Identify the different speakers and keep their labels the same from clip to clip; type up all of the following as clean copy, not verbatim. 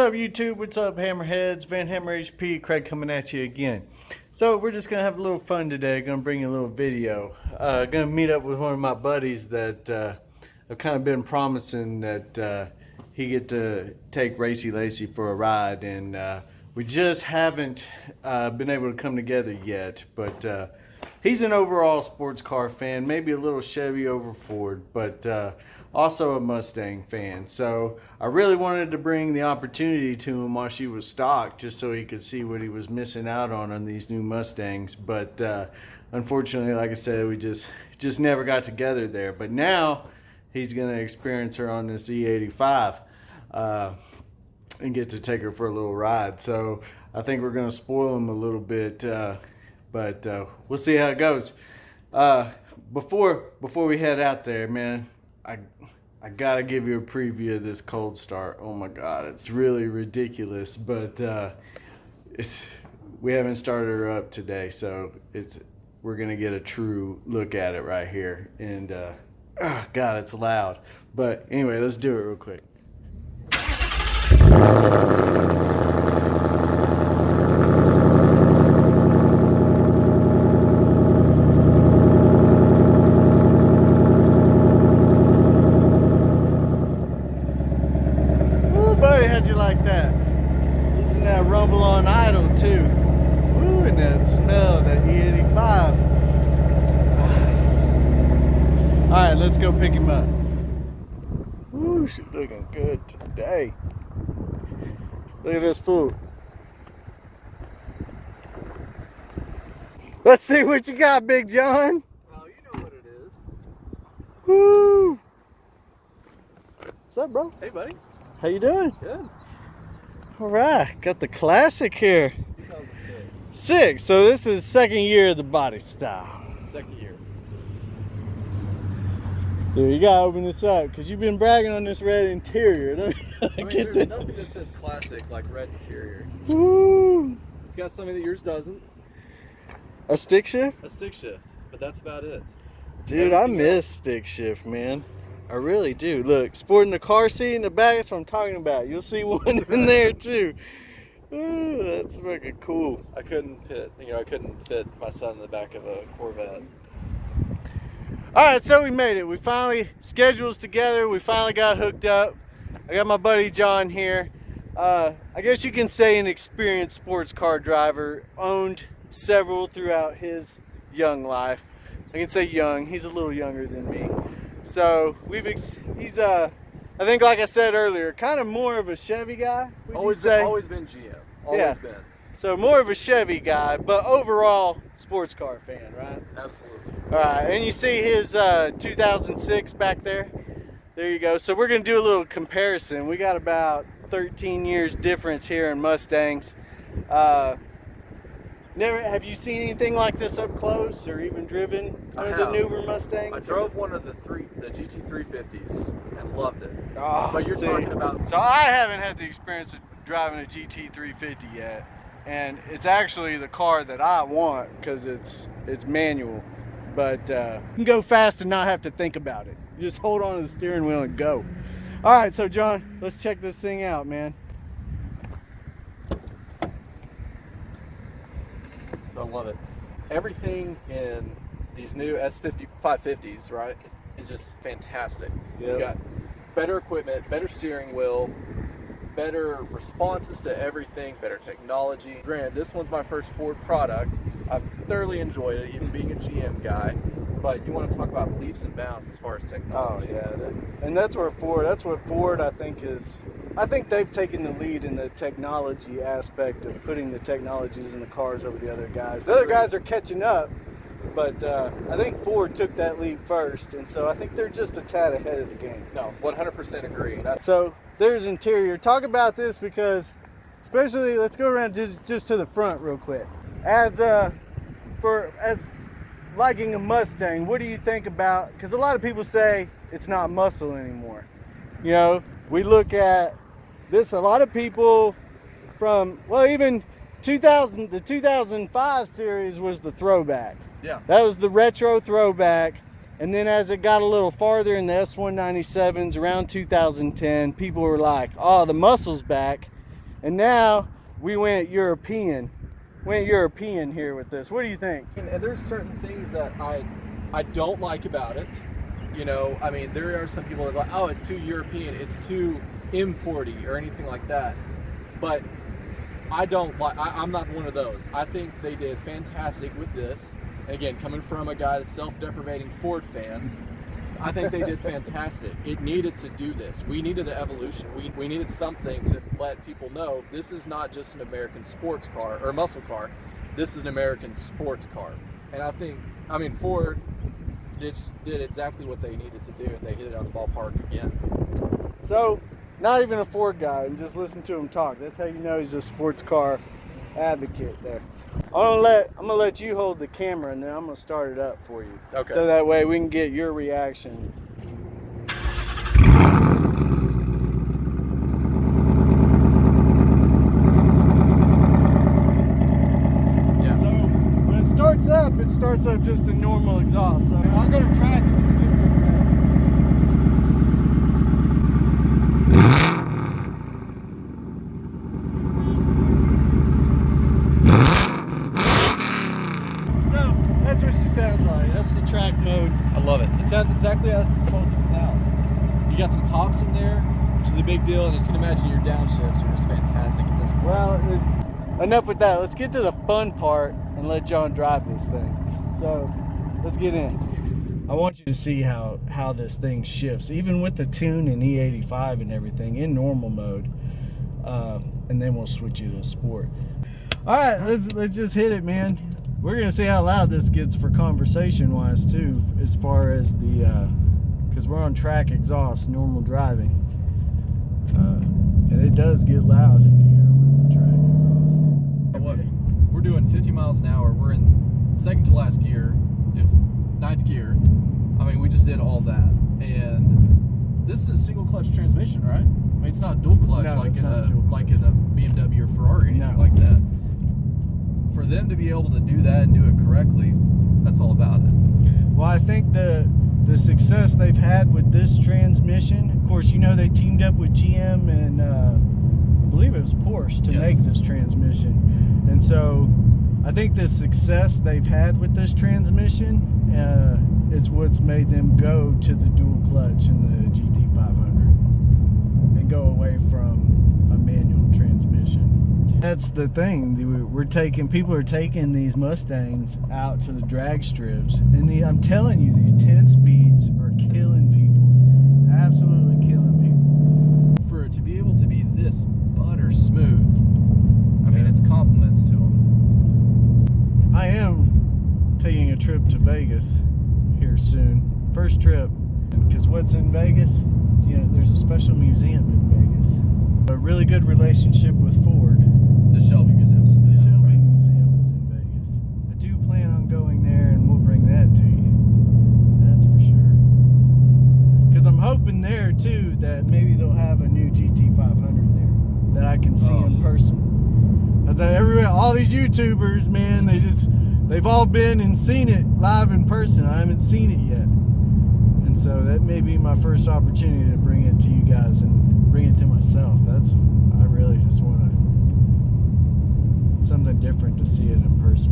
Speaker 1: up, YouTube? What's up, Hammerheads? Vanhammer HP, Craig coming at you again. So we're just gonna have a little fun today. Gonna bring you a little video. Gonna meet up with one of my buddies that I've kind of been promising that he get to take Racy Lacy for a ride, and we just haven't been able to come together yet. But he's an overall sports car fan, maybe a little Chevy over Ford, but also a Mustang fan. So I really wanted to bring the opportunity to him while she was stocked, just so he could see what he was missing out on these new Mustangs. But unfortunately, like I said, we just never got together there. But now he's gonna experience her on this E85 and get to take her for a little ride. So I think we're gonna spoil him a little bit, but we'll see how it goes. Before we head out there, man, I gotta give you a preview of this cold start. Oh my God, it's really ridiculous, but we haven't started her up today, so we're gonna get a true look at it right here. And God, it's loud. But anyway, let's do it real quick. How'd you like that? Isn't that rumble on idle too? Woo, and that smell, that E85. Alright, let's go pick him up. Woo, she's looking good today. Look at this fool. Let's see what you got, Big John.
Speaker 2: Well, you know what it is.
Speaker 1: Woo! What's up, bro?
Speaker 2: Hey, buddy.
Speaker 1: How you doing?
Speaker 2: Good.
Speaker 1: All right, got the classic here.
Speaker 2: 2006.
Speaker 1: 6. So this is second year of the body style.
Speaker 2: Second year.
Speaker 1: Dude, you gotta open this up because you've been bragging on this red interior.
Speaker 2: There's nothing that says classic like red interior.
Speaker 1: Woo!
Speaker 2: It's got something that yours doesn't.
Speaker 1: A stick shift?
Speaker 2: A stick shift, but that's about it.
Speaker 1: Dude, I miss stick shift, man. I really do. Look, sporting the car seat in the back, that's what I'm talking about. You'll see one in there too. Ooh, that's fucking cool.
Speaker 2: I couldn't fit my son in the back of a Corvette.
Speaker 1: All right, so we made it. We finally, schedules together. We finally got hooked up. I got my buddy John here. I guess you can say an experienced sports car driver, owned several throughout his young life. I can say young, he's a little younger than me. So he's I think, like I said earlier, kind of more of a Chevy guy.
Speaker 2: Always been GM. Always been.
Speaker 1: So more of a Chevy guy, but overall sports car fan, right?
Speaker 2: Absolutely.
Speaker 1: All right, and you see his 2006 back there. There you go. So we're gonna do a little comparison. We got about 13 years difference here in Mustangs. Have you seen anything like this up close, or even driven one of the newer Mustangs?
Speaker 2: I drove one of the GT350s and loved it.
Speaker 1: Oh,
Speaker 2: but you're talking about.
Speaker 1: So I haven't had the experience of driving a GT350 yet, and it's actually the car that I want because it's manual, but you can go fast and not have to think about it. You just hold on to the steering wheel and go. All right, so John, let's check this thing out, man.
Speaker 2: So I love it. Everything in these new S550s, right, is just fantastic.
Speaker 1: Yep.
Speaker 2: You got better equipment, better steering wheel, better responses to everything, better technology. Granted, this one's my first Ford product. I've thoroughly enjoyed it, even being a GM guy. But you want to talk about leaps and bounds as far as technology.
Speaker 1: Oh yeah, and that's what Ford I think they've taken the lead in the technology aspect of putting the technologies in the cars over the other guys. The other guys are catching up, but I think Ford took that lead first, and so I think they're just a tad ahead of the game.
Speaker 2: No, 100% agree.
Speaker 1: So there's interior. Talk about this because, especially, let's go around just to the front real quick. As liking a Mustang, what do you think about, because a lot of people say it's not muscle anymore. You know, we look at this, a lot of people from, well, even the 2005 series was the throwback.
Speaker 2: Yeah.
Speaker 1: That was the retro throwback. And then as it got a little farther in the S197s around 2010, people were like, oh, the muscle's back. And now we went European. Went European here with this. What do you think?
Speaker 2: And there's certain things that I don't like about it. You know, I mean, there are some people that are like, oh, it's too European, it's too importy or anything like that. But I don't like, I'm not one of those. I think they did fantastic with this. And again, coming from a guy that's self-deprivating Ford fan, I think they did fantastic. It needed to do this. We needed the evolution. We needed something to let people know this is not just an American sports car or muscle car. This is an American sports car. And I think, I mean, Ford did exactly what they needed to do, and they hit it out of the ballpark again.
Speaker 1: So, not even a Ford guy, and just listen to him talk. That's how you know he's a sports car advocate there. I'm gonna let you hold the camera, and then I'm gonna start it up for you.
Speaker 2: Okay.
Speaker 1: So that way we can get your reaction.
Speaker 2: Yeah.
Speaker 1: So when it starts up just a normal exhaust. So I'm gonna try to just give it a That's what she sounds like. That's the track mode.
Speaker 2: I love it. It sounds exactly as it's supposed to sound. You got some pops in there, which is a big deal, and as you can imagine, your downshifts are just fantastic at this point.
Speaker 1: Well, enough with that. Let's get to the fun part and let John drive this thing. So, let's get in. I want you to see how this thing shifts, even with the tune and E85 and everything in normal mode. And then we'll switch you to sport. All right, let's just hit it, man. We're gonna see how loud this gets for conversation wise too, as far as the because we're on track exhaust, normal driving, and it does get loud in here with the track exhaust.
Speaker 2: What? We're doing 50 miles an hour. We're in second to last gear, ninth gear. I mean, we just did all that, and this is single clutch transmission, right? I mean, it's not dual clutch like in a BMW or Ferrari or anything like that. For them to be able to do that and do it correctly, that's all about it.
Speaker 1: Well, I think the success they've had with this transmission, of course, you know, they teamed up with GM and I believe it was Porsche to make this transmission. And so I think the success they've had with this transmission is what's made them go to the dual clutch in the GT500 and go away from a manual transmission. That's the thing. People are taking these Mustangs out to the drag strips, and I'm telling you, these 10 speeds are killing people, absolutely killing people.
Speaker 2: For it to be able to be this butter smooth, I mean, it's compliments to them.
Speaker 1: I am taking a trip to Vegas here soon. First trip, because what's in Vegas? You know, there's a special museum in Vegas. A really good relationship with Ford.
Speaker 2: The Shelby Museums.
Speaker 1: The Shelby Museum is in Vegas. I do plan on going there, and we'll bring that to you. That's for sure. Because I'm hoping there too that maybe they'll have a new GT500 there that I can see in person. I thought all these YouTubers, man, they've all been and seen it live in person. I haven't seen it yet, and so that may be my first opportunity to bring it to you guys and bring it to myself. I really just want to. Something different to see it in person.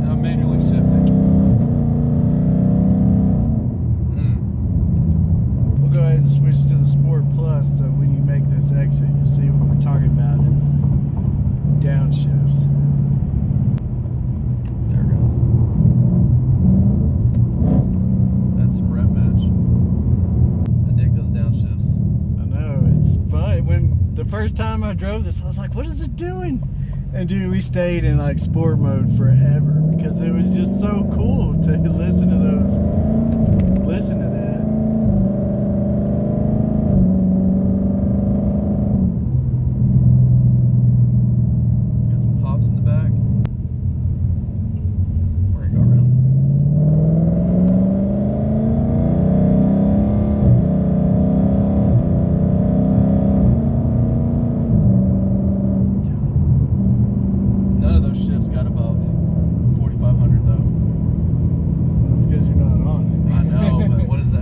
Speaker 2: And I'm manually shifting.
Speaker 1: We'll go ahead and switch to the Sport Plus, so when you make this exit, you'll see what we're talking about in the downshifts.
Speaker 2: There it goes. That's some rep match. I dig those downshifts.
Speaker 1: I know, it's fun. When the first time I drove this, I was like, what is it doing? And dude, we stayed in like sport mode forever because it was just so cool to listen to that.
Speaker 2: Got some pops in the back. We're gonna go around. None of those shifts got above 4,500 though.
Speaker 1: That's because you're not on it.
Speaker 2: I know, but what is that?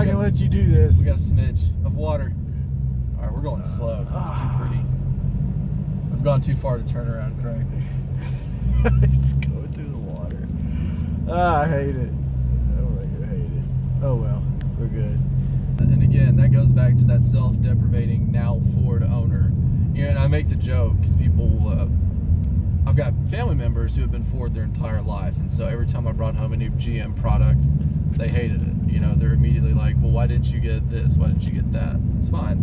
Speaker 1: I can let you do this.
Speaker 2: We got a smidge of water. All right, we're going slow. It's too pretty. We've gone too far to turn around, Craig.
Speaker 1: It's going through the water. I hate it. Oh, I hate it. Oh well, we're good.
Speaker 2: And again, that goes back to that self-deprivating now Ford owner. You know, and I make the joke because people, I've got family members who have been Ford their entire life, and so every time I brought home a new GM product, they hated it. You know, they're immediately like, well, why didn't you get this? Why didn't you get that? It's fine.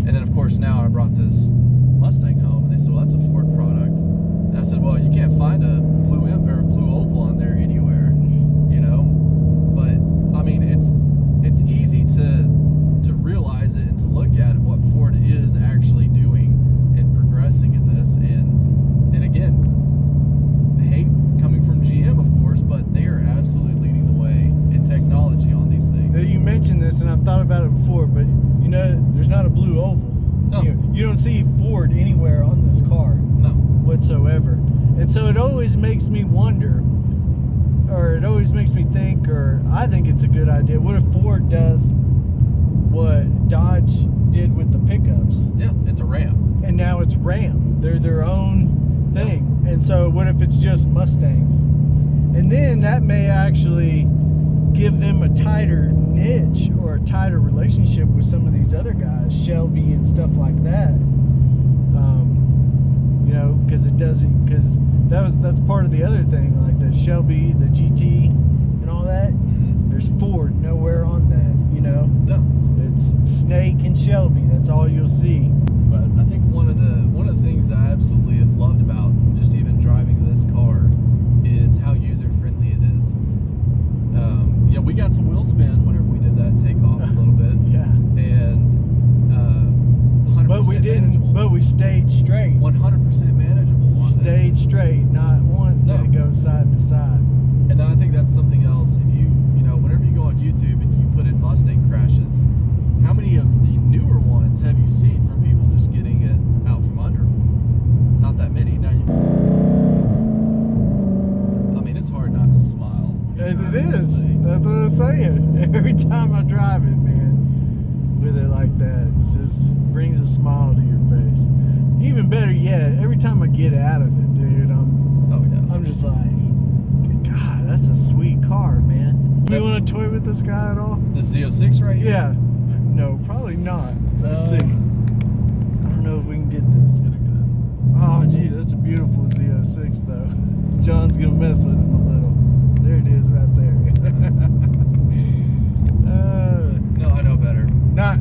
Speaker 2: And then, of course, now I brought this Mustang home, and they said, well, that's a Ford product. And I said, well, you can't find a blue oval on there anywhere, you know? But, I mean, it's easy to realize it and to look at what Ford is actually doing and progressing in this. And again, hate coming from GM, of course, but they are absolutely leading the way in technology on these things.
Speaker 1: You mentioned this, and I've thought about it before, but you know, there's not a blue oval.
Speaker 2: No.
Speaker 1: You don't see Ford anywhere on this car.
Speaker 2: No.
Speaker 1: Whatsoever. And so it always makes me wonder, or it always makes me think, or I think it's a good idea. What if Ford does what Dodge did with the pickups?
Speaker 2: Yeah, it's a Ram.
Speaker 1: And now it's Ram. They're their own thing. Yeah. And so what if it's just Mustang? And then that may actually give them a tighter niche or a tighter relationship with some of these other guys, Shelby and stuff like that. You know, because it doesn't, because that's part of the other thing, like the Shelby, the GT, and all that.
Speaker 2: Mm-hmm.
Speaker 1: There's Ford nowhere on that. You know,
Speaker 2: No.
Speaker 1: it's Snake and Shelby. That's all you'll see.
Speaker 2: But I think one of the things I absolutely have loved about just even driving this car is how user friendly it is. You know, we got some wheel spin whenever we did that takeoff a little bit.
Speaker 1: Yeah.
Speaker 2: And 100%
Speaker 1: But we didn't.
Speaker 2: manageable.
Speaker 1: But we stayed straight.
Speaker 2: 100% manageable on
Speaker 1: Stayed straight. Not once did it go side to side.
Speaker 2: And I think that's something else. If you know, whenever you go on YouTube and you put in Mustang crashes, how many of the newer ones have you seen from people just getting it out from under them? Not that many. Now, I mean, it's hard not to smile.
Speaker 1: It is. That's what I'm saying. Every time I drive it, man, with it like that, it just brings a smile to your face. Even better yet, every time I get out of it, dude, I'm just like, God, that's a sweet car, man. You want to toy with this guy at all?
Speaker 2: The Z06 right here?
Speaker 1: Yeah. No, probably not. Let's see. I don't know if we can get this. Oh, gee, that's a beautiful Z06, though. John's gonna mess with him a little. There it is, right there.
Speaker 2: No, I know better.
Speaker 1: Not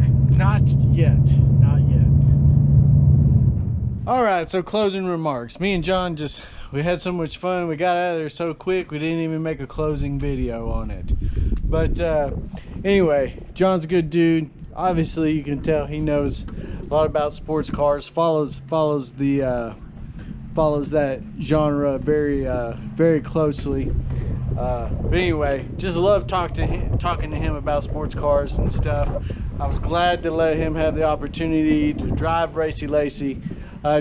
Speaker 1: yet. Not yet. All right, so closing remarks. Me and John we had so much fun. We got out of there so quick, we didn't even make a closing video on it. But anyway, John's a good dude. Obviously, you can tell he knows a lot about sports cars. Follows that genre very closely. But anyway, just love talking to him about sports cars and stuff. I was glad to let him have the opportunity to drive Racy Lacy,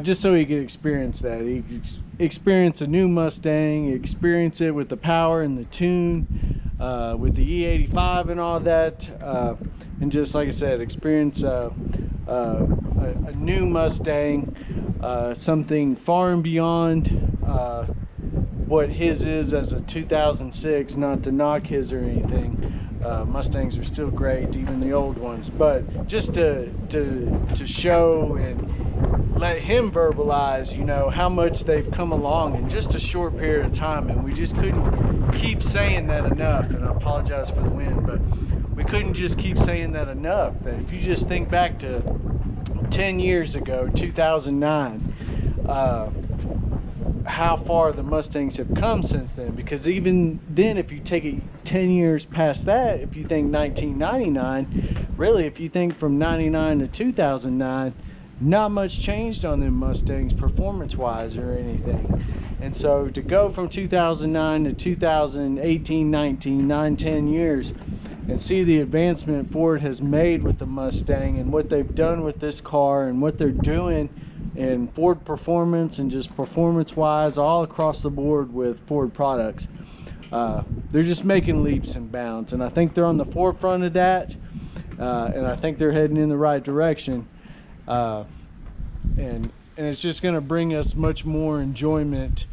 Speaker 1: just so he could experience that. He could experience a new Mustang, experience it with the power and the tune, with the E85 and all that, and just like I said, experience a new Mustang, something far and beyond what his is as a 2006. Not to knock his or anything. Mustangs are still great, even the old ones, but just to show and let him verbalize, you know, how much they've come along in just a short period of time. And we just couldn't keep saying that enough. And I apologize for the wind, but we couldn't just keep saying that enough. That if you just think back to 10 years ago, 2009, how far the Mustangs have come since then. Because even then, if you take it 10 years past that, if you think 1999, really, if you think from 99 to 2009, not much changed on them Mustangs performance wise or anything. And so to go from 2009 to 2018, 19, 9, 10 years and see the advancement Ford has made with the Mustang and what they've done with this car and what they're doing in Ford performance and just performance wise all across the board with Ford products, they're just making leaps and bounds, and I think they're on the forefront of that. and I think they're heading in the right direction. And it's just going to bring us much more enjoyment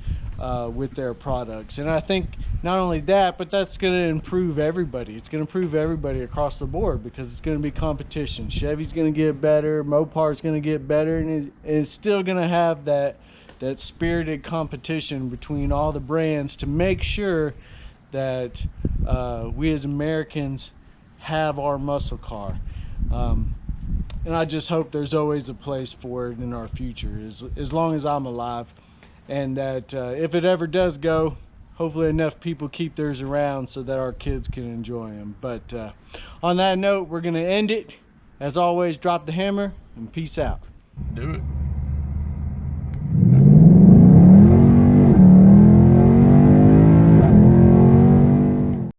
Speaker 1: with their products. And I think not only that, but that's going to improve everybody. It's going to improve everybody across the board, because it's going to be competition. Chevy's going to get better, Mopart's going to get better, and it's still going to have that spirited competition between all the brands to make sure that we as Americans have our muscle car. And I just hope there's always a place for it in our future, as long as I'm alive. And that if it ever does go, hopefully enough people keep theirs around so that our kids can enjoy them. But on that note, we're going to end it. As always, drop the hammer and peace out.
Speaker 2: Do it.